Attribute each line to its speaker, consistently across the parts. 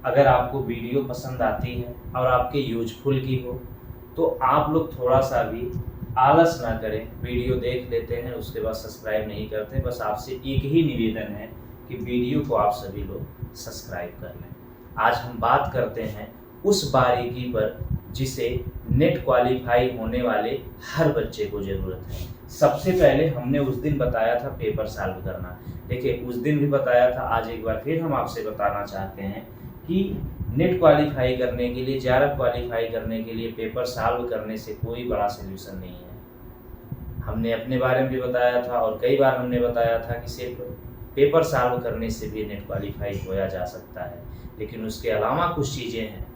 Speaker 1: अगर आपको वीडियो पसंद आती है और आपके यूजफुल की हो तो आप लोग थोड़ा सा भी आलस ना करें, वीडियो देख लेते हैं उसके बाद सब्सक्राइब नहीं करते। बस आपसे एक ही निवेदन है कि वीडियो को आप सभी लोग सब्सक्राइब कर लें। आज हम बात करते हैं उस बारीकी पर जिसे नेट क्वालिफाई होने वाले हर बच्चे को ज़रूरत है। सबसे पहले हमने उस दिन बताया था पेपर सॉल्व करना। देखिए उस दिन भी बताया था, आज एक बार फिर हम आपसे बताना चाहते हैं कि नेट क्वालिफाई करने के लिए, JRF क्वालिफाई करने के लिए पेपर सॉल्व करने से कोई बड़ा सोल्यूशन नहीं है। हमने अपने बारे में भी बताया था और कई बार हमने बताया था कि सिर्फ पेपर सॉल्व करने से भी नेट क्वालिफाई होया जा सकता है, लेकिन उसके अलावा कुछ चीज़ें हैं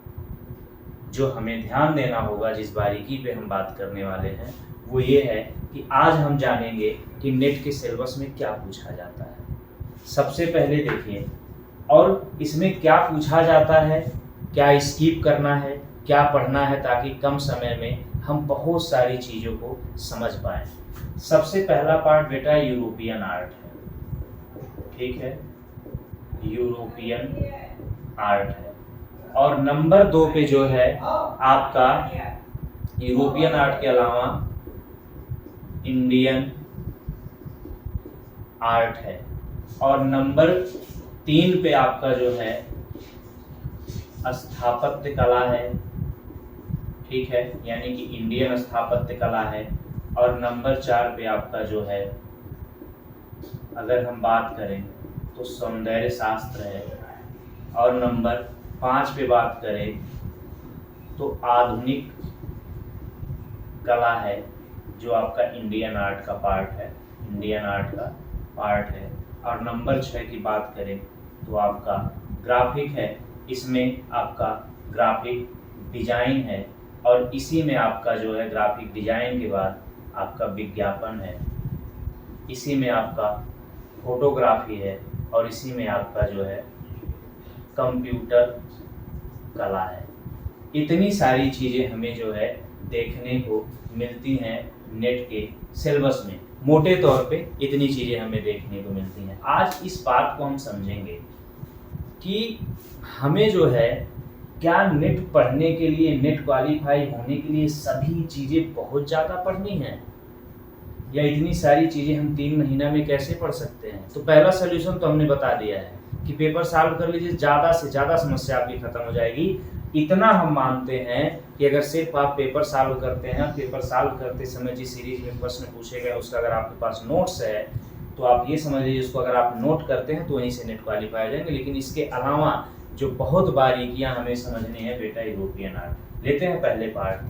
Speaker 1: जो हमें ध्यान देना होगा। जिस बारीकी पे हम बात करने वाले हैं वो ये है कि आज हम जानेंगे कि नेट के सिलेबस में क्या पूछा जाता है। सबसे पहले देखिए, और इसमें क्या पूछा जाता है, क्या स्किप करना है, क्या पढ़ना है, ताकि कम समय में हम बहुत सारी चीज़ों को समझ पाएँ। सबसे पहला पार्ट बेटा यूरोपियन आर्ट है, ठीक है, यूरोपियन आर्ट है। और नंबर 2 पे जो है आपका यूरोपियन आर्ट के अलावा इंडियन आर्ट है। और नंबर 3 पे आपका जो है स्थापत्य कला है, ठीक है, यानी कि इंडियन स्थापत्य कला है। और नंबर 4 पे आपका जो है, अगर हम बात करें तो सौंदर्य शास्त्र है। और नंबर 5 पे बात करें तो आधुनिक कला है, जो आपका इंडियन आर्ट का पार्ट है, इंडियन आर्ट का पार्ट है। और नंबर 6 की बात करें तो आपका ग्राफिक है, इसमें आपका ग्राफिक डिजाइन है। और इसी में आपका जो है ग्राफिक डिजाइन के बाद आपका विज्ञापन है, इसी में आपका फोटोग्राफी है, और इसी में आपका जो है कंप्यूटर कला है। इतनी सारी चीज़ें हमें जो है देखने को मिलती हैं नेट के सिलेबस में। मोटे तौर पे इतनी चीज़ें हमें देखने को मिलती हैं। आज इस बात को हम समझेंगे कि हमें जो है क्या नेट पढ़ने के लिए, नेट क्वालिफाई होने के लिए सभी चीज़ें बहुत ज़्यादा पढ़नी हैं, या इतनी सारी चीज़ें हम 3 महीना में कैसे पढ़ सकते हैं। तो पहला सोल्यूशन तो हमने बता दिया है कि पेपर सॉल्व कर लीजिए, ज़्यादा से ज़्यादा समस्या आपकी खत्म हो जाएगी। इतना हम मानते हैं कि अगर सिर्फ आप पेपर सॉल्व करते हैं, पेपर सॉल्व करते समय जिस सीरीज में प्रश्न पूछे गए उसका अगर आपके पास नोट्स है तो आप ये समझ लीजिए उसको अगर आप नोट करते हैं तो वहीं से नेट क्वालिफाई हो जाएंगे। लेकिन इसके अलावा जो बहुत बारीकियां हमें समझनी है बेटा यूरोपियन आर्ट। लेते हैं पहले पार्ट को,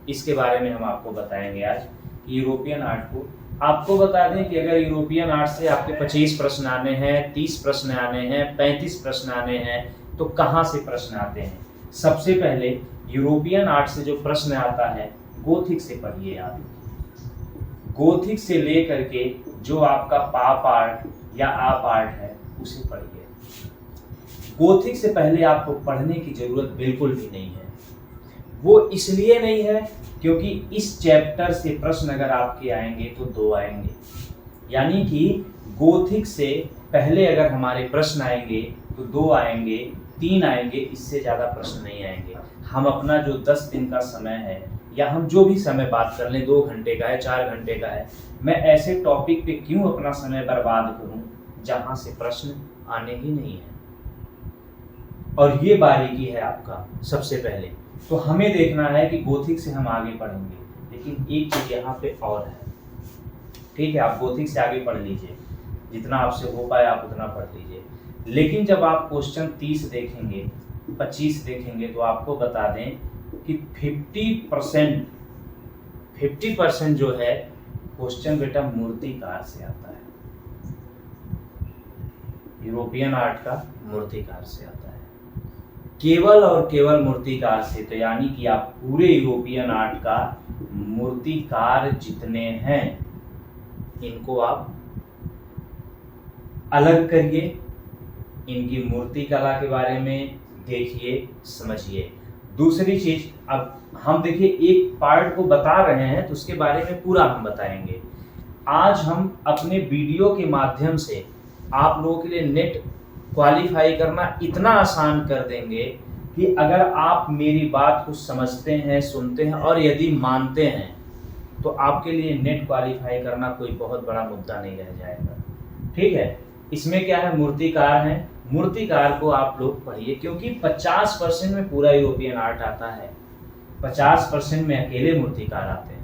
Speaker 1: इसके बारे में हम आपको बताएंगे आज। यूरोपियन आर्ट को आपको बता दें कि अगर यूरोपियन आर्ट से आपके 25 प्रश्न आने हैं, 30 प्रश्न आने हैं, 35 प्रश्न आने हैं, तो कहाँ से प्रश्न आते हैं। सबसे पहले यूरोपियन आर्ट से जो प्रश्न आता है गोथिक से पढ़िए आप। गोथिक से लेकर के जो आपका पाप आर्ट या आप आर्ट है उसे पढ़िए। गोथिक से पहले आपको पढ़ने की जरूरत बिल्कुल भी नहीं है। वो इसलिए नहीं है क्योंकि इस चैप्टर से प्रश्न अगर आपके आएंगे तो 2 आएंगे, यानी कि गोथिक से पहले अगर हमारे प्रश्न आएंगे तो 2 आएंगे, 3 आएंगे, इससे ज़्यादा प्रश्न नहीं आएंगे। हम अपना जो 10 दिन का समय है या हम जो भी समय बात कर लें, 2 घंटे का है, 4 घंटे का है, मैं ऐसे टॉपिक पे क्यों अपना समय बर्बाद करूं जहां से प्रश्न आने ही नहीं है। और ये बारीकी है आपका। सबसे पहले तो हमें देखना है कि गोथिक से हम आगे पढ़ेंगे, लेकिन एक चीज़ यहाँ पे और है, ठीक है। आप गोथिक से आगे पढ़ लीजिए, जितना आपसे हो पाए आप उतना पढ़ लीजिए। लेकिन जब आप क्वेश्चन 30 देखेंगे, 25 देखेंगे, तो आपको बता दें कि 50% जो है क्वेश्चन बेटा मूर्तिकार से आता है। यूरोपियन आर्ट का मूर्तिकार से आता है, केवल और केवल मूर्तिकार से। तो यानी कि आप पूरे यूरोपियन आर्ट का मूर्तिकार जितने हैं इनको आप अलग करिए, इनकी मूर्ति कला के बारे में देखिए, समझिए। दूसरी चीज, अब हम देखिए एक पार्ट को बता रहे हैं तो उसके बारे में पूरा हम बताएंगे। आज हम अपने वीडियो के माध्यम से आप लोगों के लिए नेट क्वालिफाई करना इतना आसान कर देंगे कि अगर आप मेरी बात को समझते हैं, सुनते हैं और यदि मानते हैं तो आपके लिए नेट क्वालिफाई करना कोई बहुत बड़ा मुद्दा नहीं रह जाएगा। ठीक है, इसमें क्या है, मूर्तिकार है, मूर्तिकार को आप लोग पढ़िए क्योंकि 50% में पूरा यूरोपियन आर्ट आता है, 50% में अकेले मूर्तिकार आते हैं।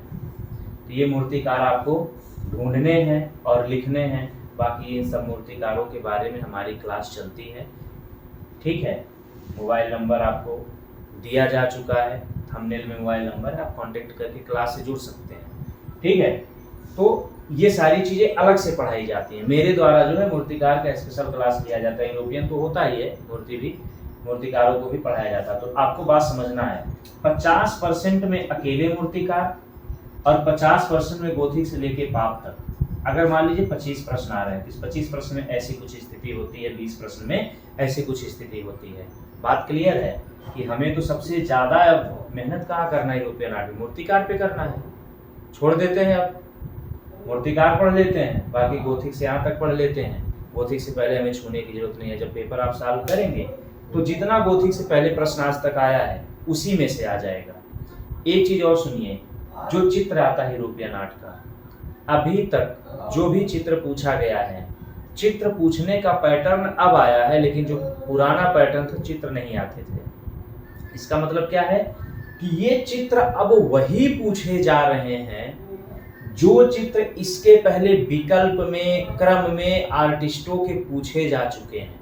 Speaker 1: तो ये मूर्तिकार आपको ढूंढने हैं और लिखने हैं, बाकी इन सब मूर्तिकारों के बारे में हमारी क्लास चलती है। ठीक है, मोबाइल नंबर आपको दिया जा चुका है, थंबनेल में मोबाइल नंबर है, आप कांटेक्ट करके क्लास से जुड़ सकते हैं। ठीक है, तो ये सारी चीज़ें अलग से पढ़ाई जाती हैं। मेरे द्वारा जो है मूर्तिकार का स्पेशल क्लास लिया जाता है, यूरोपियन तो होता ही है, मूर्तिकारों को भी पढ़ाया जाता है। तो आपको बात समझना है, 50% में अकेले मूर्तिकार और 50% में गोथिक से लेके पाप तक। अगर मान लीजिए 25 प्रश्न आ रहे हैं, तो 25 प्रश्न में ऐसी कुछ स्थिति होती है, 20 प्रश्न में ऐसी कुछ स्थिति होती है। बात क्लियर है कि हमें तो सबसे ज़्यादा मेहनत कहाँ करना है, यूरोपियन आर्ट में मूर्तिकार पे करना है। छोड़ देते हैं, अब मूर्तिकार पढ़ लेते हैं, बाकी गोथिक से यहाँ तक पढ़ लेते हैं। गोथिक से पहले हमें छूने की जरूरत नहीं है। जब पेपर आप सॉल्व करेंगे तो जितना गोथिक से पहले प्रश्न आज तक आया है उसी में से आ जाएगा। एक चीज़ और सुनिए, जो चित्र आता है यूरोपियन आर्ट का, अभी तक जो भी चित्र पूछा गया है, चित्र पूछने का पैटर्न अब आया है, लेकिन जो पुराना पैटर्न था चित्र नहीं आते थे। इसका मतलब क्या है कि ये चित्र अब वही पूछे जा रहे हैं जो चित्र इसके पहले विकल्प में, क्रम में आर्टिस्टों के पूछे जा चुके हैं।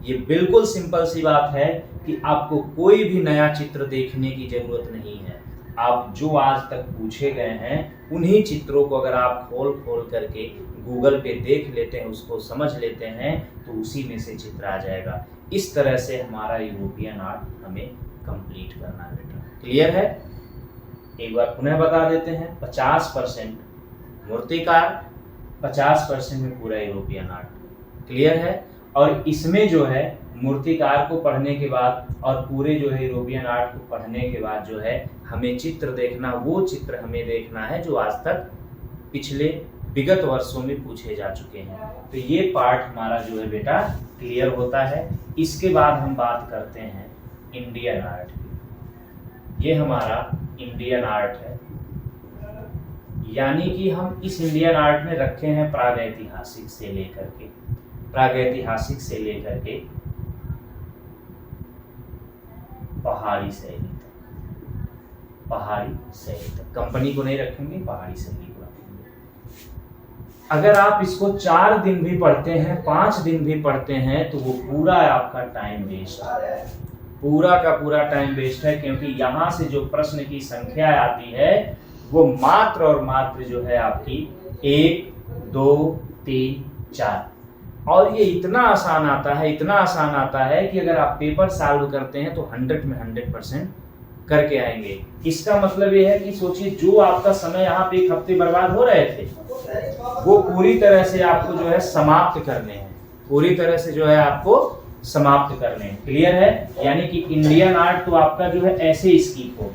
Speaker 1: ये बिल्कुल सिंपल सी बात है कि आपको कोई भी नया चित्र देखने की जरूरत नहीं है। आप जो आज तक पूछे गए हैं उन्हीं चित्रों को अगर आप खोल करके गूगल पे देख लेते हैं, उसको समझ लेते हैं, तो उसी में से चित्र आ जाएगा। इस तरह से हमारा यूरोपियन आर्ट हमें कंप्लीट करना है बेटा। क्लियर है? एक बार पुनः बता देते हैं, 50% मूर्तिकार, 50% में पूरा यूरोपियन आर्ट। क्लियर है? और इसमें जो है मूर्तिकार को पढ़ने के बाद और पूरे जो है यूरोपियन आर्ट को पढ़ने के बाद जो है हमें चित्र देखना, वो चित्र हमें देखना है जो आज तक पिछले विगत वर्षों में पूछे जा चुके हैं। तो ये पार्ट हमारा जो है बेटा क्लियर होता है। इसके बाद हम बात करते हैं इंडियन आर्ट की। ये हमारा इंडियन आर्ट है, यानी कि हम इस इंडियन आर्ट में रखे हैं प्रागैतिहासिक से लेकर के पहाड़ी शैली तक। कंपनी को नहीं रखेंगे, पहाड़ी शैली को रखेंगे। अगर आप इसको 4 दिन भी पढ़ते हैं, 5 दिन भी पढ़ते हैं, तो वो पूरा आपका टाइम वेस्ट है, पूरा का पूरा टाइम वेस्ट है। क्योंकि यहाँ से जो प्रश्न की संख्या आती है वो मात्र और मात्र जो है आपकी 1, 2, 3, 4, और ये इतना आसान आता है कि अगर आप पेपर सॉल्व करते हैं तो 100 में 100% करके आएंगे। इसका मतलब ये है कि सोचिए, जो आपका समय यहाँ पे 1 हफ्ते बर्बाद हो रहे थे वो पूरी तरह से आपको जो है समाप्त करने हैं, क्लियर है? यानी कि इंडियन आर्ट तो आपका जो है ऐसे स्किप हो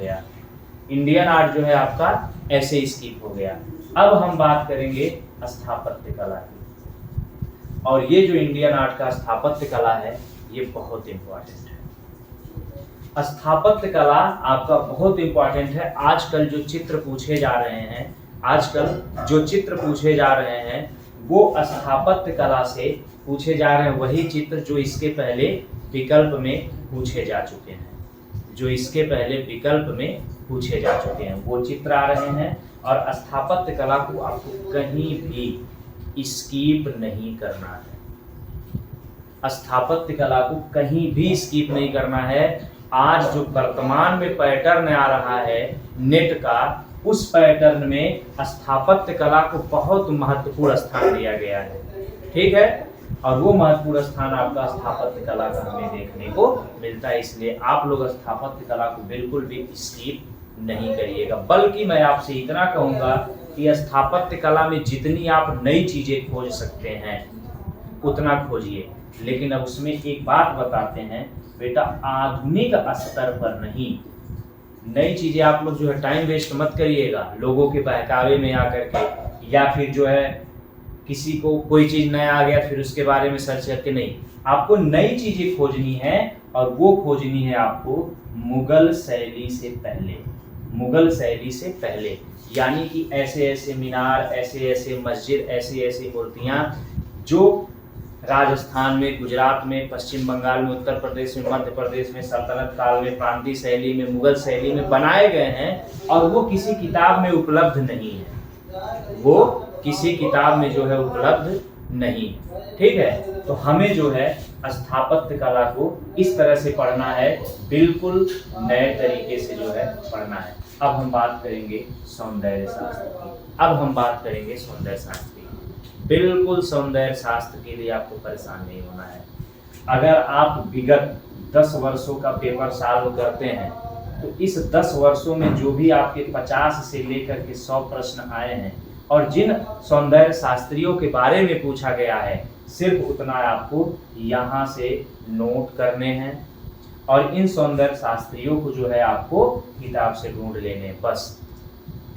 Speaker 1: गया, अब हम बात करेंगे स्थापत्य कला की। और ये जो इंडियन आर्ट का स्थापत्य कला है ये बहुत इंपॉर्टेंट है। स्थापत्य कला आपका बहुत इंपॉर्टेंट है। आजकल जो चित्र पूछे जा रहे हैं वो स्थापत्य कला से पूछे जा रहे हैं, वही चित्र जो इसके पहले विकल्प में पूछे जा चुके हैं, वो चित्र आ रहे हैं। और स्थापत्य कला को आपको कहीं भी स्किप नहीं करना है। आज जो वर्तमान में पैटर्न आ रहा है नेट का, उस पैटर्न में स्थापत्य कला को बहुत महत्वपूर्ण स्थान दिया गया है। ठीक है? और वो महत्वपूर्ण स्थान आपका स्थापत्य कला का हमें देखने को मिलता है। इसलिए आप लोग स्थापत्य कला को बिल्कुल भी स्किप नहीं करिएगा। बल्कि मैं आपसे इतना कहूँगा कि स्थापत्य कला में जितनी आप नई चीजें खोज सकते हैं उतना खोजिए, लेकिन अब उसमें एक बात बताते हैं बेटा, आधुनिक स्तर पर नहीं। नई चीजें आप लोग जो है टाइम वेस्ट मत करिएगा लोगों के बहकावे में आकर के, या फिर जो है किसी को कोई चीज नया आ गया फिर उसके बारे में सर्च करके नहीं। आपको नई चीजें खोजनी है और वो खोजनी है आपको मुगल शैली से पहले, मुगल शैली से पहले, यानी कि ऐसे ऐसे मीनार, ऐसे ऐसे मस्जिद, ऐसी ऐसी मूर्तियां जो राजस्थान में, गुजरात में, पश्चिम बंगाल में, उत्तर प्रदेश में, मध्य प्रदेश में, सल्तनत काल में, प्रांतीय शैली में, मुगल शैली में बनाए गए हैं और वो किसी किताब में उपलब्ध नहीं है, वो किसी किताब में जो है उपलब्ध नहीं। ठीक है, तो हमें जो है स्थापत्य कला को इस तरह से पढ़ना है, बिल्कुल नए तरीके से जो है पढ़ना है। अब हम बात करेंगे सौंदर्य शास्त्र की, अब हम बात करेंगे सौंदर्य शास्त्र की। बिल्कुल सौंदर्य शास्त्र के लिए आपको परेशान नहीं होना है। अगर आप विगत 10 वर्षों का पेपर सॉल्व करते हैं तो इस 10 वर्षों में जो भी आपके 50 से लेकर के 100 प्रश्न आए हैं और जिन सौंदर्य शास्त्रियों के बारे में पूछा गया है, सिर्फ उतना आपको यहाँ से नोट करने हैं और इन सौंदर्य शास्त्रियों को जो है आपको किताब से ढूंढ लेने, बस।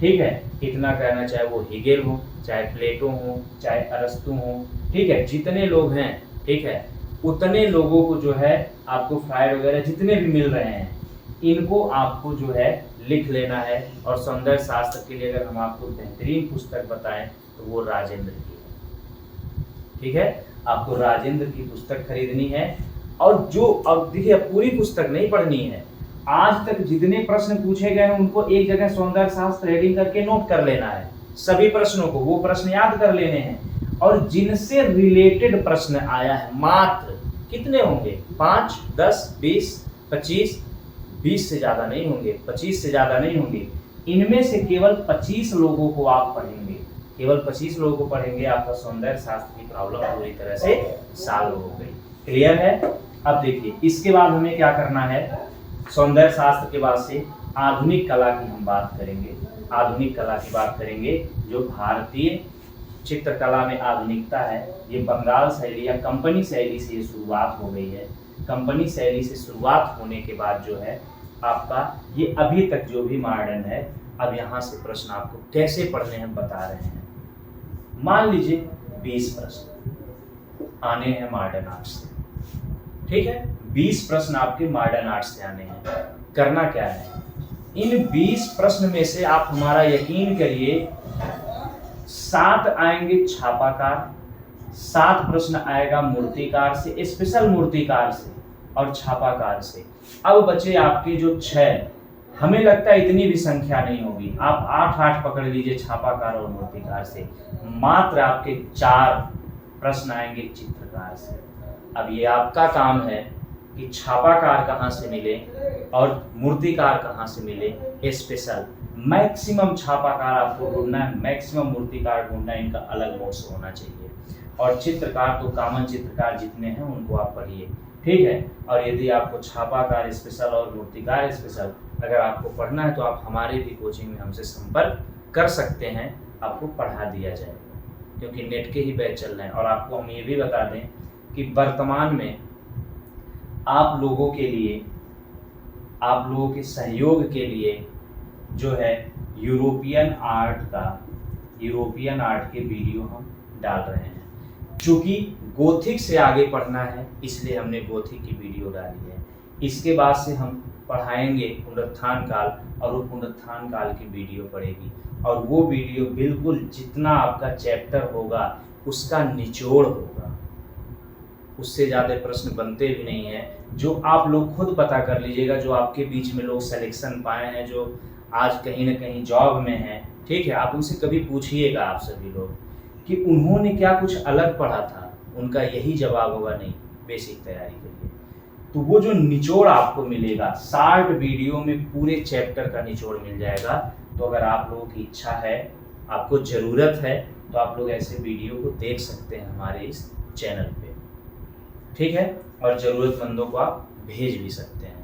Speaker 1: ठीक है, इतना कहना, चाहे वो हिगेल हो, चाहे प्लेटो हो, चाहे अरस्तु हो, ठीक है, जितने लोग हैं, ठीक है, उतने लोगों को जो है आपको फ्राइड वगैरह जितने भी मिल रहे हैं, इनको आपको जो है लिख लेना है। और सौंदर्य शास्त्र के लिए अगर हम आपको बेहतरीन पुस्तक बताएं तो वो राजेंद्र की है। ठीक है, आपको राजेंद्र की पुस्तक खरीदनी है और जो, अब देखिए पूरी पुस्तक नहीं पढ़नी है, आज तक जितने प्रश्न पूछे गए हैं उनको एक जगह सौंदर्य शास्त्र हेडिंग करके नोट कर लेना है, सभी प्रश्नों को, वो प्रश्न याद कर लेने हैं और जिनसे रिलेटेड प्रश्न आया है, मात्र कितने होंगे, 5, 10, 20, 25, 20 से ज्यादा नहीं होंगे, 25 से ज्यादा नहीं होंगे, इनमें से केवल 25 लोगों को आप पढ़ेंगे, केवल 25 लोगों को पढ़ेंगे, आपका सौंदर्य शास्त्र की प्रॉब्लम पूरी तरह से सॉल्व हो गई। क्लियर है? अब देखिए इसके बाद हमें क्या करना है, सौंदर्य शास्त्र के बाद से आधुनिक कला की हम बात करेंगे, आधुनिक कला की बात करेंगे। जो भारतीय चित्रकला में आधुनिकता है, ये बंगाल शैली या कंपनी शैली से ये शुरुआत हो गई है। कंपनी शैली से शुरुआत होने के बाद जो है आपका ये अभी तक जो भी मॉडर्न है, अब यहाँ से प्रश्न आपको कैसे पढ़ने हैं बता रहे हैं। मान लीजिए 20 प्रश्न आने हैं मॉडर्न आर्ट से, ठीक है, 20 प्रश्न आपके मॉडर्न आर्ट से आने हैं। करना क्या है, इन 20 प्रश्न में से आप हमारा यकीन करिए 7 आएंगे छापाकार, 7 प्रश्न आएगा मूर्तिकार से, स्पेशल मूर्तिकार से और छापाकार से। अब बचे आपके जो 6, हमें लगता है इतनी भी संख्या नहीं होगी, आप 8 पकड़ लीजिए छापाकार और मूर्तिकार से। मात्र आपके 4 प्रश्न आएंगे चित्रकार से। अब ये आपका काम है कि छापाकार कहाँ से मिले और मूर्तिकार कहाँ से मिले, स्पेशल। मैक्सिमम छापाकार आपको ढूंढना है, मैक्सिमम मूर्तिकार ढूंढना है, इनका अलग नोट्स होना चाहिए। और चित्रकार तो कॉमन चित्रकार जितने हैं उनको आप पढ़िए, ठीक है। और यदि आपको छापाकार स्पेशल और मूर्तिकार स्पेशल अगर आपको पढ़ना है तो आप हमारे भी कोचिंग में हमसे संपर्क कर सकते हैं, आपको पढ़ा दिया जाएगा, क्योंकि नेट के ही बैच चल रहे हैं। और आपको हम ये भी बता दें कि वर्तमान में आप लोगों के लिए, आप लोगों के सहयोग के लिए जो है यूरोपियन आर्ट के वीडियो हम डाल रहे हैं। चूँकि गोथिक से आगे पढ़ना है इसलिए हमने गोथिक की वीडियो डाली है। इसके बाद से हम पढ़ाएंगे पुनरुत्थान काल, और वो पुनरुत्थान काल की वीडियो पड़ेगी, और वो वीडियो बिल्कुल जितना आपका चैप्टर होगा उसका निचोड़ होगा, उससे ज़्यादा प्रश्न बनते भी नहीं हैं। जो आप लोग खुद पता कर लीजिएगा, जो आपके बीच में लोग सिलेक्शन पाए हैं, जो आज कहीं ना कहीं जॉब में हैं, ठीक है, आप उनसे कभी पूछिएगा, आप सभी लोग, कि उन्होंने क्या कुछ अलग पढ़ा था, उनका यही जवाब होगा नहीं, बेसिक तैयारी करिए। तो वो जो निचोड़ आपको मिलेगा, 60 वीडियो में पूरे चैप्टर का निचोड़ मिल जाएगा। तो अगर आप लोगों की इच्छा है, आपको ज़रूरत है, तो आप लोग ऐसे वीडियो को देख सकते हैं हमारे इस चैनल पे, ठीक है। और ज़रूरतमंदों को आप भेज भी सकते हैं।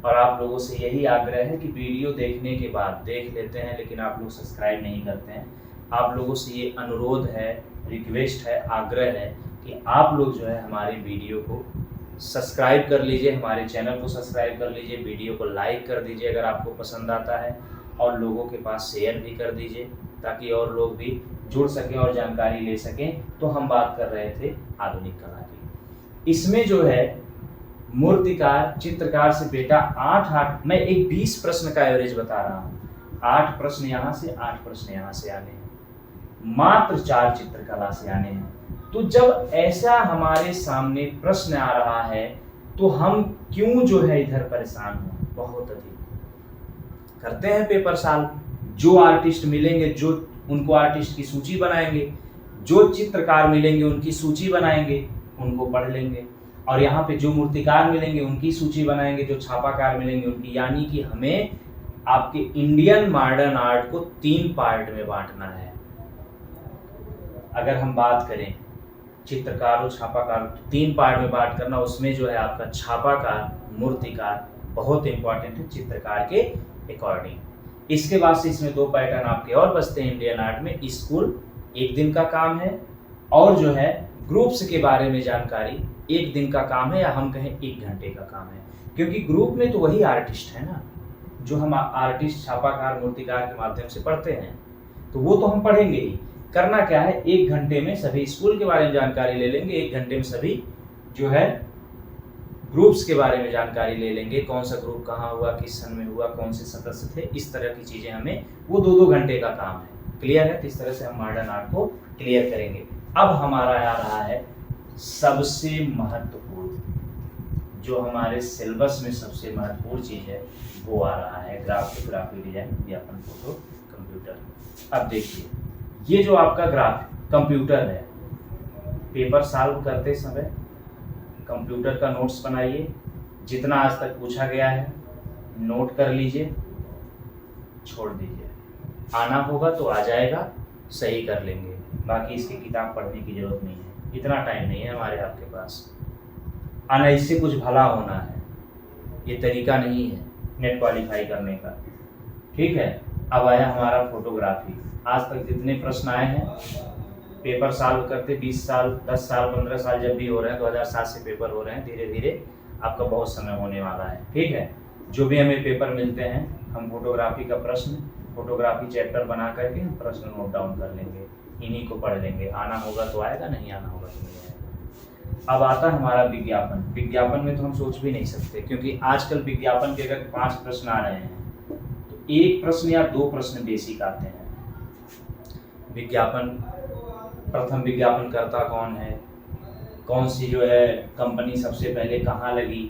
Speaker 1: और आप लोगों से यही आग्रह है कि वीडियो देखने के बाद देख लेते हैं लेकिन आप लोग सब्सक्राइब नहीं करते हैं। आप लोगों से ये अनुरोध है, रिक्वेस्ट है, आग्रह है कि आप लोग जो है हमारी वीडियो को सब्सक्राइब कर लीजिए, हमारे चैनल को सब्सक्राइब कर लीजिए, वीडियो को लाइक कर दीजिए अगर आपको पसंद आता है, और लोगों के पास शेयर भी कर दीजिए ताकि और लोग भी जुड़ सकें और जानकारी ले सकें। तो हम बात कर रहे थे आधुनिक कला की। इसमें जो है मूर्तिकार चित्रकार से बेटा 8 मैं एक 20 प्रश्न का एवरेज बता रहा हूँ। 8 प्रश्न यहाँ से 8 प्रश्न यहाँ से आने हैं, मात्र 4 चित्रकला से आने हैं। तो जब ऐसा हमारे सामने प्रश्न आ रहा है तो हम क्यों जो है इधर परेशान हो, बहुत अधिक करते हैं पेपर साल। जो आर्टिस्ट मिलेंगे, जो उनको आर्टिस्ट की सूची बनाएंगे, जो चित्रकार मिलेंगे उनकी सूची बनाएंगे, उनको पढ़ लेंगे, और यहाँ पे जो मूर्तिकार मिलेंगे उनकी सूची बनाएंगे, जो छापाकार मिलेंगे उनकी। यानी कि हमें आपके इंडियन मॉडर्न आर्ट को 3 पार्ट में बांटना है। अगर हम बात करें चित्रकार और छापाकार, तो 3 पार्ट में बांट करना। उसमें जो है आपका छापाकार, मूर्तिकार बहुत इंपॉर्टेंट है चित्रकार के अकॉर्डिंग। इसके बाद से इसमें 2 पैटर्न आपके और बचते हैं इंडियन आर्ट में। स्कूल 1 दिन का काम है, और जो है ग्रुप्स के बारे में जानकारी 1 दिन का काम है, या हम कहें 1 घंटे का काम है। क्योंकि ग्रुप में तो वही आर्टिस्ट है ना, जो हम आर्टिस्ट छापाकार मूर्तिकार के माध्यम से पढ़ते हैं, तो वो तो हम पढ़ेंगे ही। करना क्या है, 1 घंटे में सभी स्कूल के बारे में जानकारी ले लेंगे, 1 घंटे में सभी जो है ग्रुप्स के बारे में जानकारी ले लेंगे, कौन सा ग्रुप कहाँ हुआ, किस सन में हुआ, कौन से सदस्य थे, इस तरह की चीजें हमें, वो 2-2 घंटे का काम है। क्लियर है? तो इस तरह से हम मॉडर्न आर्ट को क्लियर करेंगे। अब हमारा आ रहा है सबसे महत्वपूर्ण, जो हमारे सिलेबस में सबसे महत्वपूर्ण चीज है, वो आ रहा है ग्राफिक डिजाइन, विज्ञापन, फोटो, कंप्यूटर। अब देखिए, ये जो आपका कंप्यूटर है, पेपर सॉल्व करते समय कंप्यूटर का नोट्स बनाइए, जितना आज तक पूछा गया है नोट कर लीजिए, छोड़ दीजिए। आना होगा तो आ जाएगा, सही कर लेंगे, बाकी इसकी किताब पढ़ने की जरूरत नहीं है, इतना टाइम नहीं है हमारे आपके पास। आना इससे कुछ भला होना है, ये तरीका नहीं है नेट क्वालिफाई करने का। ठीक है, अब आया हमारा फोटोग्राफी। आज तक जितने प्रश्न आए हैं पेपर सॉल्व करते 20 साल, 10 साल, 15 साल जब भी हो रहे हैं, 2007 से पेपर हो रहे हैं, धीरे धीरे आपका बहुत समय होने वाला है। ठीक है, जो भी हमें पेपर मिलते हैं, हम फोटोग्राफी का प्रश्न, फोटोग्राफी चैप्टर बना करके हम प्रश्न नोट डाउन कर लेंगे, इन्हीं को पढ़ लेंगे। आना होगा तो आएगा, नहीं आना होगा तो नहीं आएगा। अब आता है हमारा विज्ञापन। विज्ञापन में तो हम सोच भी नहीं सकते, क्योंकि आजकल विज्ञापन के अगर 5 प्रश्न आ रहे हैं तो 1 प्रश्न या 2 प्रश्न बेसिक आते हैं। विज्ञापन, प्रथम विज्ञापनकर्ता कौन है, कौन सी जो है कंपनी सबसे पहले कहाँ लगी,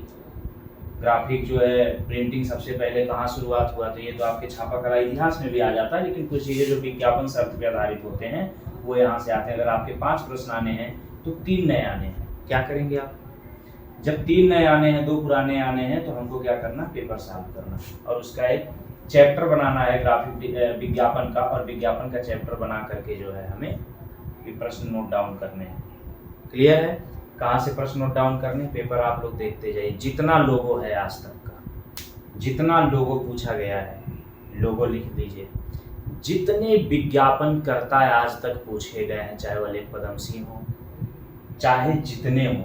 Speaker 1: ग्राफिक जो है प्रिंटिंग सबसे पहले कहाँ शुरुआत हुआ, तो ये तो आपके छापाकला इतिहास में भी आ जाता है। लेकिन कुछ चीज़ें जो विज्ञापन शर्त पे आधारित होते हैं वो यहाँ से आते हैं। अगर आपके 5 प्रश्न आने हैं तो 3 नए आने हैं, क्या करेंगे आप? जब 3 नए आने हैं, 2 पुराने आने हैं, तो हमको क्या करना, पेपर सॉल्व करना, और उसका एक चैप्टर बनाना है ग्राफिक विज्ञापन का, और विज्ञापन का चैप्टर बना करके जो है हमें ये प्रश्न नोट डाउन करने हैं। क्लियर है? कहाँ से प्रश्न नोट डाउन करने, पेपर आप लोग देखते जाइए। जितना लोगो है आज तक का, जितना लोगो पूछा गया है, लोगो लिख दीजिए। जितने विज्ञापनकर्ता आज तक पूछे गए हैं, चाहे वो अलेख पदम सिंह हो, चाहे जितने हो,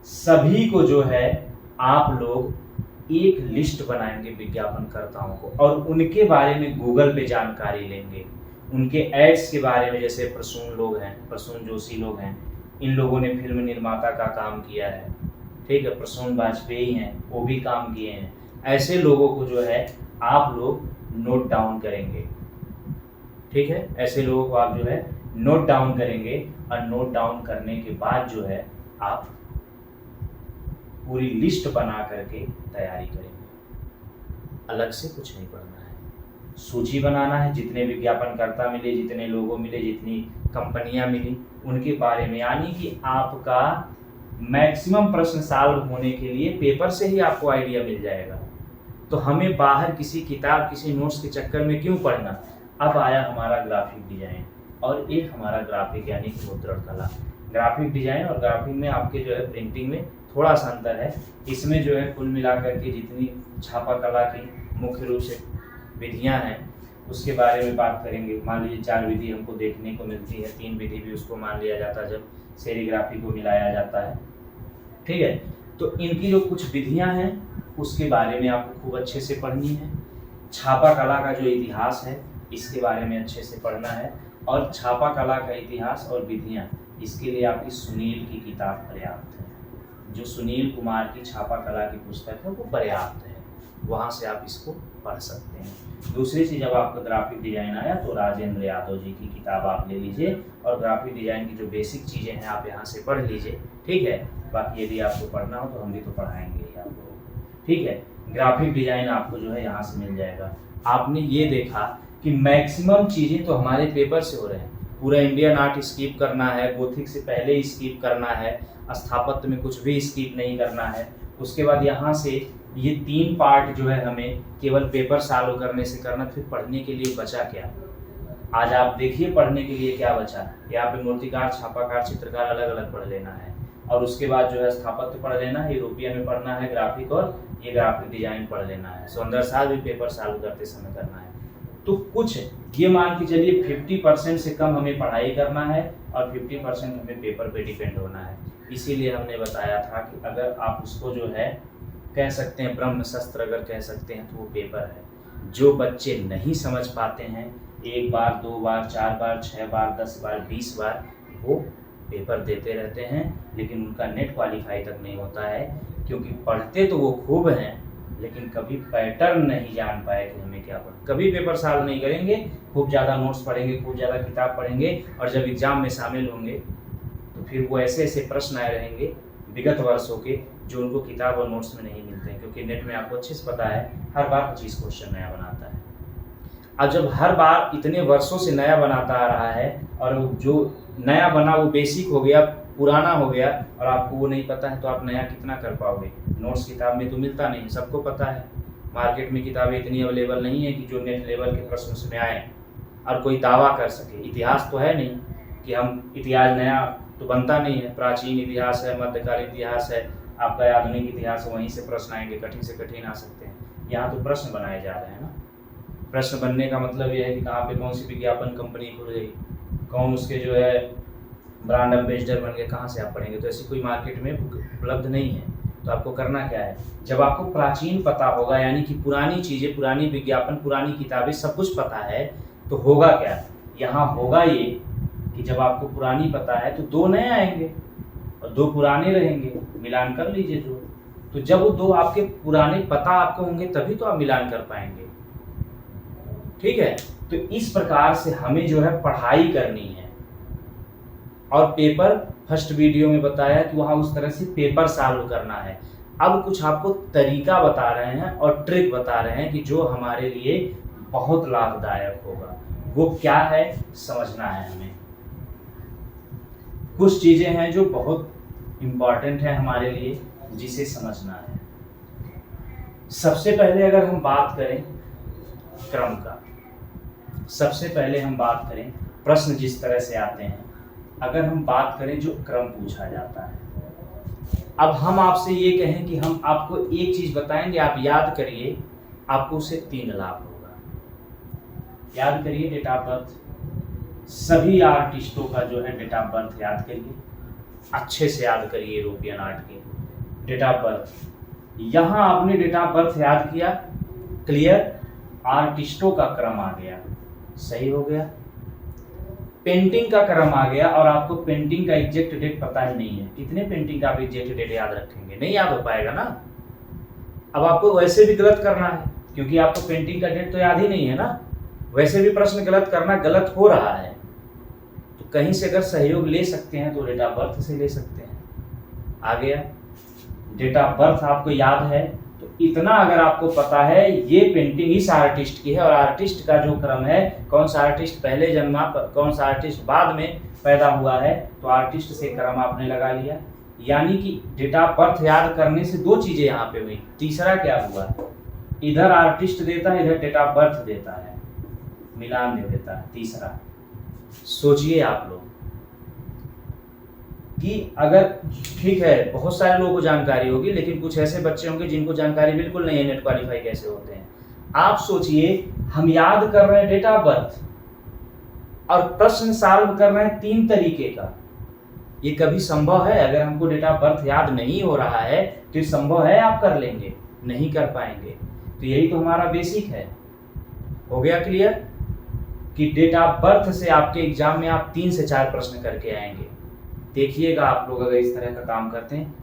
Speaker 1: सभी को जो है आप लोग एक लिस्ट बनाएंगे विज्ञापनकर्ताओं को, और उनके बारे में गूगल पे जानकारी लेंगे। उनके एड्स के बारे में, जैसे प्रसून लोग हैं, प्रसून जोशी लोग हैं, इन लोगों ने फिल्म निर्माता का काम किया है। ठीक है, प्रसून वाजपेयी हैं, वो भी काम किए हैं। ऐसे लोगों को जो है आप लोग नोट डाउन करेंगे। ठीक है, ऐसे लोगों को आप जो है नोट डाउन करेंगे, और नोट डाउन करने के बाद जो है आप पूरी लिस्ट बना करके तैयारी करेंगे। अलग से कुछ नहीं पढ़ना है, सूची बनाना है, जितने विज्ञापनकर्ता मिले, जितने लोगों मिले, जितनी कंपनियां मिली, उनके बारे में। यानी कि आपका मैक्सिमम प्रश्न सॉल्व होने के लिए पेपर से ही आपको आइडिया मिल जाएगा। तो हमें बाहर किसी किताब, किसी नोट्स के चक्कर में क्यों पढ़ना। अब आया हमारा ग्राफिक डिजाइन, और एक हमारा ग्राफिक यानी कि मुद्रण कला। ग्राफिक डिजाइन और ग्राफिक में आपके जो है प्रिंटिंग में थोड़ा सा अंतर है। इसमें जो है कुल मिलाकर के जितनी छापा कला की मुख्य रूप से विधियां हैं उसके बारे में बात करेंगे। मान लीजिए 4 विधि हमको देखने को मिलती है, 3 विधि भी उसको मान लिया जाता है जब सेरीग्राफी को मिलाया जाता है। ठीक है, तो इनकी जो कुछ विधियां हैं उसके बारे में आपको खूब अच्छे से पढ़नी है। छापा कला का जो इतिहास है इसके बारे में अच्छे से पढ़ना है, और छापा कला का इतिहास और विधियां इसके लिए आपकी सुनील की किताब पर्याप्त है। जो सुनील कुमार की छापा कला की पुस्तक है वो पर्याप्त है, वहाँ से आप इसको पढ़ सकते हैं। दूसरी चीज़, जब आपका ग्राफिक डिज़ाइन आया तो राजेंद्र यादव जी की किताब आप ले लीजिए और ग्राफिक डिज़ाइन की जो बेसिक चीज़ें हैं आप यहाँ से पढ़ लीजिए, ठीक है। बाकी यदि आपको पढ़ना हो तो हम भी तो पढ़ाएंगे ही आपको, ठीक है। ग्राफिक डिज़ाइन आपको जो है यहाँ से मिल जाएगा। आपने ये देखा कि मैक्सिमम चीज़ें तो हमारे पेपर से हो रहे हैं। पूरा इंडियन आर्ट स्किप करना है, गोथिक से पहले स्किप करना है, स्थापत्य में कुछ भी स्किप नहीं करना है। उसके बाद यहाँ से ये 3 पार्ट जो है हमें केवल पेपर सॉल्व करने से करना, फिर पढ़ने के लिए बचा क्या? आज आप देखिए पढ़ने के लिए क्या बचा। यहाँ पे मूर्तिकार, छापाकार, चित्रकार अलग अलग पढ़ लेना है और उसके बाद जो है स्थापत्य पढ़ लेना है, यूरोपियन में पढ़ना है ग्राफिक, और ये ग्राफिक डिजाइन पढ़ लेना है। सौंदर्य साल भी पेपर सॉल्व करते समय करना है। तो कुछ ये मान के चलिए 50% से कम हमें पढ़ाई करना है और 50% हमें पेपर पे डिपेंड होना है। इसीलिए हमने बताया था कि अगर आप उसको जो है कह सकते हैं ब्रह्म शस्त्र अगर कह सकते हैं तो वो पेपर है। जो बच्चे नहीं समझ पाते हैं 1 बार 2 बार 4 बार 6 बार 10 बार 20 बार वो पेपर देते रहते हैं, लेकिन उनका नेट क्वालिफाई तक नहीं होता है, क्योंकि पढ़ते तो वो खूब हैं लेकिन कभी पैटर्न नहीं जान पाए कि हमें क्या पढ़ना। कभी पेपर सॉल्व नहीं करेंगे, खूब ज़्यादा नोट्स पढ़ेंगे, खूब ज़्यादा किताब पढ़ेंगे, और जब एग्ज़ाम में शामिल होंगे तो फिर वो ऐसे ऐसे प्रश्न आए रहेंगे विगत वर्षों के जो उनको किताब और नोट्स में नहीं मिलते हैं, क्योंकि नेट में आपको अच्छे से पता है हर बार 25 क्वेश्चन नया बनाता है। अब जब हर बार इतने वर्षों से नया बनाता आ रहा है और जो नया बना वो बेसिक हो गया, पुराना हो गया, और आपको वो नहीं पता है तो आप नया कितना कर पाओगे? नोट्स किताब में तो मिलता नहीं, सबको पता है। मार्केट में किताबें इतनी अवेलेबल नहीं है कि जो नेट लेवल के प्रश्न उसमें आए और कोई दावा कर सके। इतिहास तो है नहीं कि हम इतिहास नया तो बनता नहीं है। प्राचीन इतिहास है, मध्यकालीन इतिहास है, आपका आधुनिक इतिहास है, वहीं से प्रश्न आएंगे, कठिन से कठिन आ सकते हैं। यहाँ तो प्रश्न बनाए जा रहे हैं ना। प्रश्न बनने का मतलब यह है कि कहाँ पे कौन सी विज्ञापन कंपनी खुल गई, कौन उसके जो है ब्रांड एम्बेसडर बन गए, कहाँ से आप पढ़ेंगे? तो ऐसी कोई मार्केट में उपलब्ध नहीं है। तो आपको करना क्या है, जब आपको प्राचीन पता होगा, यानी कि पुरानी चीज़ें, पुरानी विज्ञापन, पुरानी किताबें सब कुछ पता है, तो होगा क्या यहाँ? होगा ये कि जब आपको पुरानी पता है तो 2 नए आएंगे और 2 पुराने रहेंगे, मिलान कर लीजिए जो। तो जब वो 2 आपके पुराने पता आपको होंगे तभी तो आप मिलान कर पाएंगे, ठीक है। तो इस प्रकार से हमें जो है पढ़ाई करनी है। और पेपर फर्स्ट वीडियो में बताया कि वहाँ उस तरह से पेपर सॉल्व करना है। अब कुछ आपको तरीका बता रहे हैं और ट्रिक बता रहे हैं कि जो हमारे लिए बहुत लाभदायक होगा। वो क्या है समझना है हमें। कुछ चीज़ें हैं जो बहुत इम्पॉर्टेंट है हमारे लिए, जिसे समझना है। सबसे पहले अगर हम बात करें क्रम का, सबसे पहले हम बात करें प्रश्न जिस तरह से आते हैं, अगर हम बात करें जो क्रम पूछा जाता है। अब हम आपसे ये कहें कि हम आपको एक चीज़ बताएंगे, आप याद करिए, आपको उससे 3 लाभ होगा। याद करिए डेट ऑफ बर्थ, सभी आर्टिस्टों का जो है डेट ऑफ बर्थ याद करिए, अच्छे से याद करिए यूरोपियन आर्ट के डेट ऑफ बर्थ। यहाँ आपने डेट ऑफ बर्थ याद किया, क्लियर, आर्टिस्टों का क्रम आ गया, सही हो गया। पेंटिंग का क्रम आ गया और आपको पेंटिंग का एग्जैक्ट डेट पता ही नहीं है। कितने पेंटिंग का आप एग्जैक्ट डेट याद रखेंगे? नहीं याद हो पाएगा ना। अब आपको वैसे भी गलत करना है क्योंकि आपको पेंटिंग का डेट तो याद ही नहीं है ना। वैसे भी प्रश्न गलत करना गलत हो रहा है, तो कहीं से अगर सहयोग ले सकते हैं तो डेट ऑफ बर्थ से ले सकते हैं। आ गया, डेट ऑफ बर्थ आपको याद है तो इतना अगर आपको पता है ये पेंटिंग इस आर्टिस्ट की है और आर्टिस्ट का जो क्रम है, कौन सा आर्टिस्ट पहले जन्मा, कौन सा आर्टिस्ट बाद में पैदा हुआ है, तो आर्टिस्ट से क्रम आपने लगा लिया। यानी कि डेट ऑफ बर्थ याद करने से 2 चीजें यहाँ पे हुई। तीसरा क्या हुआ, इधर आर्टिस्ट देता है, इधर डेट ऑफ बर्थ देता है, मिलान दे देता है। तीसरा सोचिए आप लोग कि अगर ठीक है बहुत सारे लोगों को जानकारी होगी, लेकिन कुछ ऐसे बच्चे होंगे जिनको जानकारी बिल्कुल नहीं है नेट क्वालिफाई कैसे होते हैं। आप सोचिए हम याद कर रहे हैं डेट ऑफ बर्थ और प्रश्न सॉल्व कर रहे हैं 3 तरीके का। ये कभी संभव है? अगर हमको डेट ऑफ बर्थ याद नहीं हो रहा है तो ये संभव है आप कर लेंगे? नहीं कर पाएंगे। तो यही तो हमारा बेसिक है। हो गया क्लियर कि डेट ऑफ बर्थ से आपके एग्जाम में आप 3 से 4 प्रश्न करके आएंगे। देखिएगा आप लोग अगर इस तरह का काम करते हैं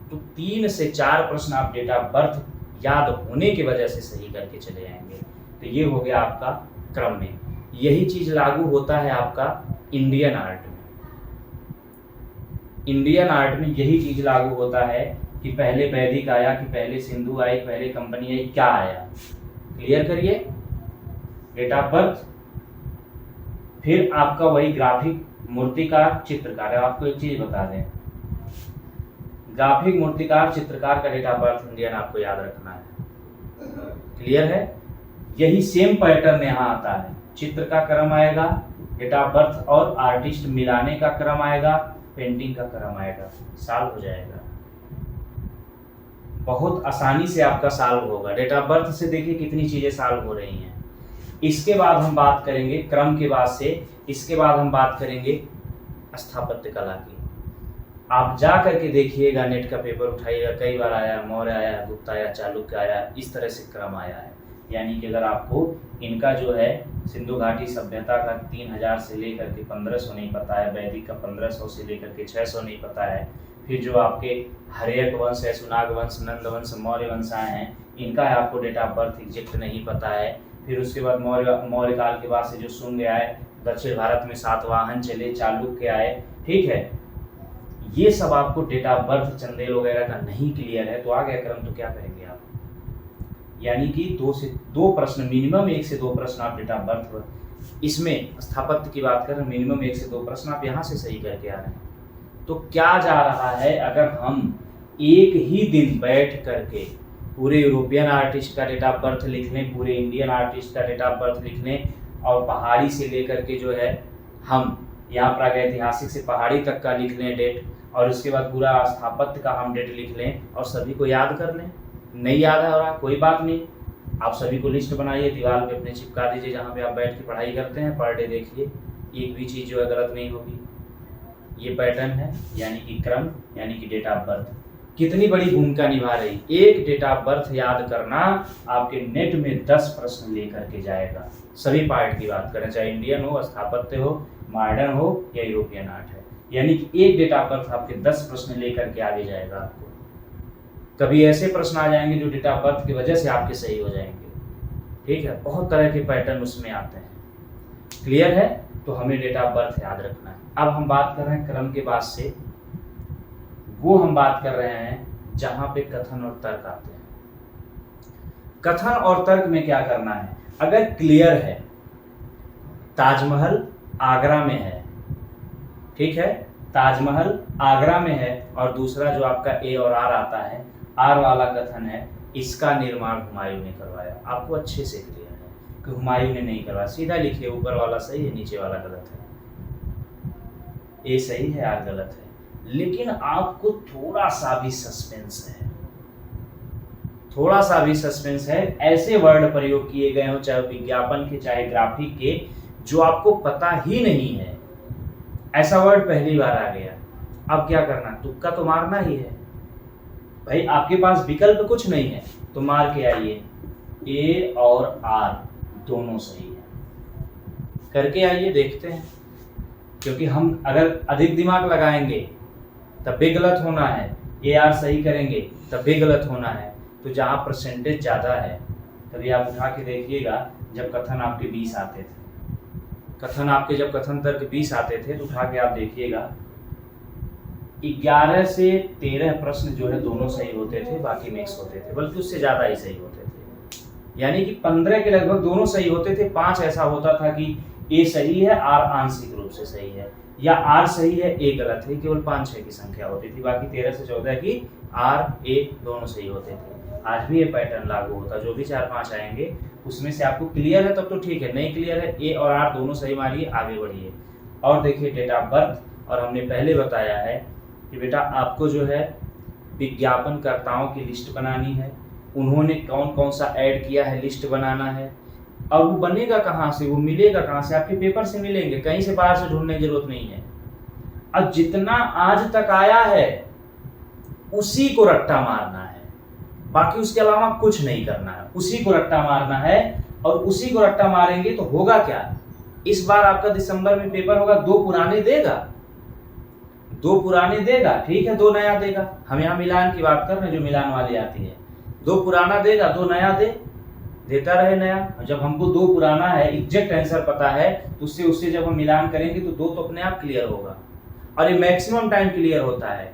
Speaker 1: तो 3 से 4 प्रश्न आप डेट ऑफ बर्थ याद होने की वजह से सही करके चले आएंगे। तो ये हो गया आपका क्रम में। यही चीज लागू होता है आपका इंडियन आर्ट में। इंडियन आर्ट में यही चीज लागू होता है कि पहले वैदिक आया कि पहले सिंधु आई, पहले कंपनी आई, क्या आया। क्लियर करिए। डेट ऑफ बर्थ, फिर आपका वही ग्राफिक मूर्तिकार चित्रकार। आपको एक चीज बता दें, ग्राफिक मूर्तिकार चित्रकार का डेट ऑफ बर्थ इंडियन आपको याद रखना है। क्लियर है। यही सेम पैटर्न यहाँ आता है। चित्र का क्रम आएगा, डेट ऑफ बर्थ और आर्टिस्ट मिलाने का क्रम आएगा, पेंटिंग का क्रम आएगा, साल हो जाएगा। बहुत आसानी से आपका सॉल्व होगा। डेट ऑफ बर्थ से देखिए कितनी चीजें सॉल्व हो रही हैं। इसके बाद हम बात करेंगे क्रम के बाद से, इसके बाद हम बात करेंगे स्थापत्य कला की। आप जा करके देखिएगा, नेट का पेपर उठाइएगा, कई बार आया मौर्य आया, गुप्ता आया, चालुक्य आया, इस तरह से क्रम आया है। यानी कि अगर आपको इनका जो है सिंधु घाटी सभ्यता का 3000 से लेकर के 1500 नहीं पता है, वैदिक का 1500 से लेकर के 600 नहीं पता है, फिर जो आपके हर्यक वंश है, सुनाग वंश, नंद वंश, मौर्य वंश आए हैं, इनका आपको डेट ऑफ बर्थ एग्जैक्ट नहीं पता है। फिर उसके बाद मौर्य काल के बाद से जो शुंग आए, दक्षिण भारत में सातवाहन चले, चालुक्य आए, ठीक है। ये सब आपको डेट ऑफ बर्थ चंदेल वगैरह का नहीं क्लियर है तो आ गया क्रम, तो क्या करेंगे आप। यानी कि 2 से 2 प्रश्न मिनिमम, 1 से 2 प्रश्न आप डेट ऑफ बर्थ, इसमें स्थापत्य की बात करें मिनिमम 1 से 2 प्रश्न आप यहाँ से सही करके आ रहे हैं। तो क्या जा रहा है, अगर हम एक ही दिन बैठ करके पूरे यूरोपियन आर्टिस्ट का डेट ऑफ बर्थ लिख लें, पूरे इंडियन आर्टिस्ट का डेट ऑफ बर्थ लिख लें, और पहाड़ी से लेकर के जो है हम यहाँ प्रागैतिहासिक से पहाड़ी तक का लिख लें डेट, और उसके बाद पूरा स्थापत्य का हम डेट लिख लें और सभी को याद कर लें। नहीं याद हो रहा कोई बात नहीं, आप सभी को लिस्ट बनाइए, दीवार पे अपने चिपका दीजिए जहाँ पे आप बैठ के पढ़ाई करते हैं, पर डे देखिए, एक भी चीज़ जो है गलत नहीं होगी। ये पैटर्न है, यानी कि क्रम, यानी कि डेट ऑफ बर्थ कितनी बड़ी भूमिका निभा रही। एक डेट ऑफ बर्थ याद करना आपके नेट में 10 प्रश्न लेकर के जाएगा। सभी पार्ट की बात करें, चाहे इंडियन हो, स्थापत्य हो, मॉडर्न हो या यूरोपियन आर्ट है, यानी कि एक डेट ऑफ बर्थ आपके 10 प्रश्न लेकर के आगे जाएगा। आपको कभी ऐसे प्रश्न आ जाएंगे जो डेट ऑफ बर्थ की वजह से आपके सही हो जाएंगे, ठीक है। बहुत तरह के पैटर्न उसमें आते हैं। क्लियर है। तो हमें डेट ऑफ बर्थ याद रखना है। अब हम बात कर रहे हैं क्रम के बाद से, वो हम बात कर रहे हैं जहां पे कथन और तर्क आते हैं। कथन और तर्क में क्या करना है, अगर क्लियर है ताजमहल आगरा में है, ठीक है, ताजमहल आगरा में है, और दूसरा जो आपका ए और आर आता है, आर वाला कथन है, इसका निर्माण हुमायूं ने करवाया। आपको अच्छे से क्लियर है कि हुमायूं ने नहीं करवाया, सीधा लिखिए, ऊपर वाला सही है, नीचे वाला गलत है, ए सही है, आर गलत है। लेकिन आपको थोड़ा सा भी सस्पेंस है, थोड़ा सा भी सस्पेंस है। ऐसे वर्ड प्रयोग किए गए हो, चाहे विज्ञापन के चाहे ग्राफिक के, जो आपको पता ही नहीं है, ऐसा वर्ड पहली बार आ गया। अब क्या करना, तुक्का तो मारना ही है भाई, आपके पास विकल्प कुछ नहीं है, तो मार के आइए, ए और आर दोनों सही है, करके आइए, देखते हैं। क्योंकि हम अगर अधिक दिमाग लगाएंगे तब भी गलत होना है, ए आर सही करेंगे तब भी गलत होना है। तो जहाँ परसेंटेज ज़्यादा है, कभी आप उठा के देखिएगा, जब कथन आपके 20 आते थे, कथन आपके जब कथन तर्क 20 आते थे, तो उठा के आप देखिएगा 11 से 13 प्रश्न जो है दोनों सही होते थे, बाकी मिक्स होते थे, बल्कि उससे ज़्यादा ही सही होते थे। यानी कि 15 के लगभग दोनों सही होते थे, 5 ऐसा होता था कि ए सही है, आर आंशिक रूप से सही है, या आर सही है, ए गलत है, केवल 5-6 की संख्या होती थी, बाकी 13 से 14 की आर ए दोनों सही होते थे। आज भी ये पैटर्न लागू होता, जो भी 4-5 आएंगे उसमें से आपको क्लियर है तब तो ठीक है, नहीं क्लियर है, ए और आर दोनों सही मारिए, आगे बढ़िए। और देखिए डेट ऑफ बर्थ, और हमने पहले बताया है कि बेटा आपको जो है विज्ञापनकर्ताओं की लिस्ट बनानी है, उन्होंने कौन कौन सा ऐड किया है लिस्ट बनाना है, और वो बनेगा कहाँ से, वो मिलेगा कहाँ से, आपके पेपर से मिलेंगे, कहीं से बाहर से ढूंढने की जरूरत नहीं है। अब जितना आज तक आया है उसी को रट्टा मारना है, बाकी उसके अलावा कुछ नहीं करना है, उसी को रट्टा मारना है। और उसी को रट्टा मारेंगे तो होगा क्या, इस बार आपका दिसंबर में पेपर होगा, 2 पुराने देगा, दो पुराने देगा, ठीक है, दो नया देगा। हम यहाँ मिलान की बात कर रहे हैं, जो मिलान वाली आती है। दो पुराना देगा, दो नया देता रहे नया। जब हमको दो पुराना है, एग्जैक्ट आंसर पता है, तो उससे जब हम मिलान करेंगे तो दो तो अपने आप क्लियर होगा। और ये मैक्सिमम टाइम क्लियर होता है।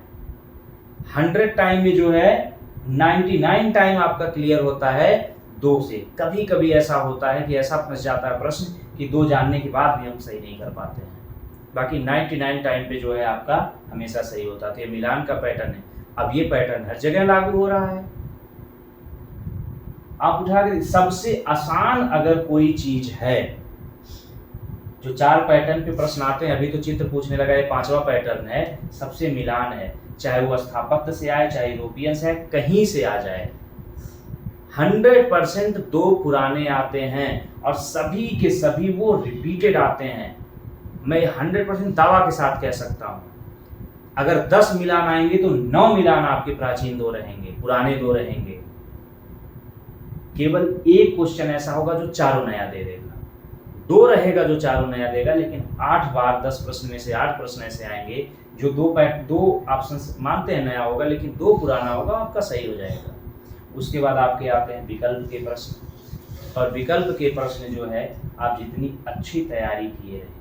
Speaker 1: 100 टाइम में जो है 99 टाइम आपका क्लियर होता है दो से। कभी कभी ऐसा होता है कि ऐसा फंस जाता है प्रश्न कि दो जानने के बाद भी हम सही नहीं कर पाते हैं। बाकी 99 टाइम पे जो है आपका हमेशा सही होता है। तो ये मिलान का पैटर्न है। अब ये पैटर्न हर जगह लागू हो रहा है। आप उठा के सबसे आसान अगर कोई चीज है, जो 4 पैटर्न पे प्रश्न आते हैं, अभी तो चित्र पूछने लगा, ये 5वां पैटर्न है, सबसे मिलान है। चाहे वो स्थापत्य से आए, चाहे यूरोपियन से आए, कहीं से आ जाए, 100% दो पुराने आते हैं और सभी के सभी वो रिपीटेड आते हैं। मैं 100% दावा के साथ कह सकता हूं, अगर 10 मिलान आएंगे तो 9 मिलान आपके प्राचीन दो रहेंगे, पुराने दो रहेंगे। केवल एक क्वेश्चन ऐसा होगा जो चारों नया दे देगा, दो रहेगा जो चारों नया देगा, लेकिन 8 बार 10 प्रश्न में से 8 प्रश्न ऐसे आएंगे जो दो ऑप्शन मानते हैं नया होगा, लेकिन दो पुराना होगा, आपका सही हो जाएगा। उसके बाद आपके आते हैं विकल्प के प्रश्न। और विकल्प के प्रश्न जो है, आप जितनी अच्छी तैयारी किए रहेंगे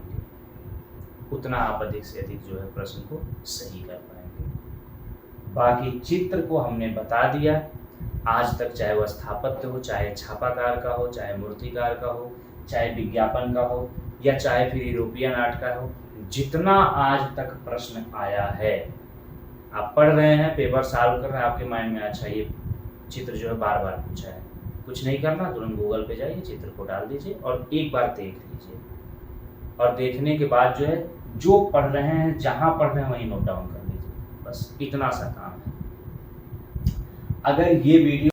Speaker 1: उतना आप अधिक से अधिक जो है प्रश्न को सही कर पाएंगे। बाकी चित्र को हमने बता दिया आज तक, चाहे वह स्थापत्य हो, चाहे छापाकार का हो, चाहे मूर्तिकार का हो, चाहे विज्ञापन का हो, या चाहे फिर यूरोपियन आर्ट का हो, जितना आज तक प्रश्न आया है, आप पढ़ रहे हैं, पेपर सॉल्व कर रहे हैं, आपके माइंड में अच्छा ये चित्र जो है बार बार पूछा है, कुछ नहीं करना, तुरंत गूगल पे जाइए, चित्र को डाल दीजिए और एक बार देख लीजिए। और देखने के बाद जो है, जो पढ़ रहे हैं, जहां पढ़ रहे हैं वहीं नोट डाउन कर लीजिए। बस इतना सा काम है। अगर ये वीडियो